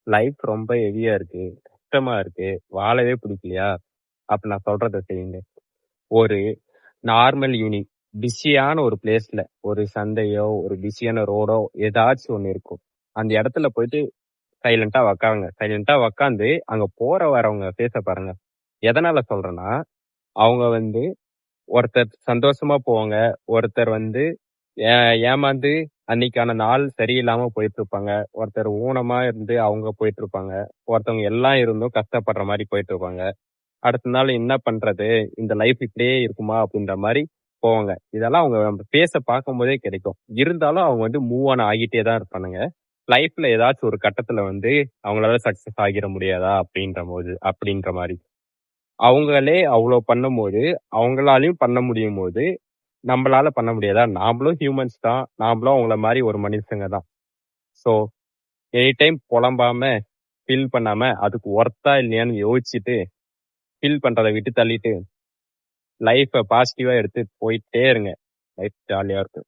Life ரொம்ப ஹெவியா இருக்கு, கஷ்டமா இருக்கு, வாழவே பிடிக்கலையா? அப்ப நான் சொல்றத செய்யுங்க. ஒரு நார்மல் ஈவினிங் பிஸியான ஒரு பிளேஸ்ல ஒரு சந்தையோ, ஒரு பிஸியான ரோடோ ஏதாச்சும் ஒண்ணு இருக்கும். அந்த இடத்துல போயிட்டு சைலண்டா உக்காருங்க. சைலண்டா உக்காந்து அங்க போற வரவங்க ஃபேஸ பாருங்க. எதனால சொல்றேன்னா, அவங்க வந்து ஒருத்தர் சந்தோஷமா போவாங்க. ஒருத்தர் வந்து ஏமாந்து அன்னைக்கான நாள் சரியில்லாம போயிட்டு இருப்பாங்க. ஒருத்தர் ஊனமா இருந்து அவங்க போயிட்டு இருப்பாங்க. ஒருத்தவங்க எல்லாம் இருந்தும் கஷ்டப்படுற மாரி போயிட்டு இருப்பாங்க. அடுத்த நாள் என்ன பண்றது? இந்த லைஃப் இப்படியே இருக்குமா? அப்படின்ற மாரி போவாங்க. இதெல்லாம் அவங்க நம்ம ஃபேஸ பார்க்கும்போதே கிடைக்கும். இருந்தாலும் அவங்க வந்து மூவ் ஆன் ஆகிட்டே தான் இருப்பானுங்க. லைஃப்ல ஏதாச்சும் ஒரு கட்டத்துல வந்து அவங்களால சக்சஸ் ஆகிற முடியாதா? அப்படின்ற மாரி. அவங்களே அவ்ளோ பண்ணும்போது, அவங்களாலயும் பண்ண முடியும்போது, நம்பளால பண்ண முடியாதா? நாமளும் ஹியூமன்ஸ் தான். நாமளும் அவங்கள மாரி ஒரு மனுஷங்க தான். சோ, எனி டைம் புலம்பாம, ஃபீல் பண்ணாம, அதுக்கு ஒர்த்தா இல்லையான்னு யோசிச்சுட்டு, ஃபீல் பண்றத விட்டு தள்ளிட்டு, லைஃப பாசிட்டிவா எடுத்துட்டு போயிட்டே இருங்க. லைஃப் ஜாலியா இருக்கும்.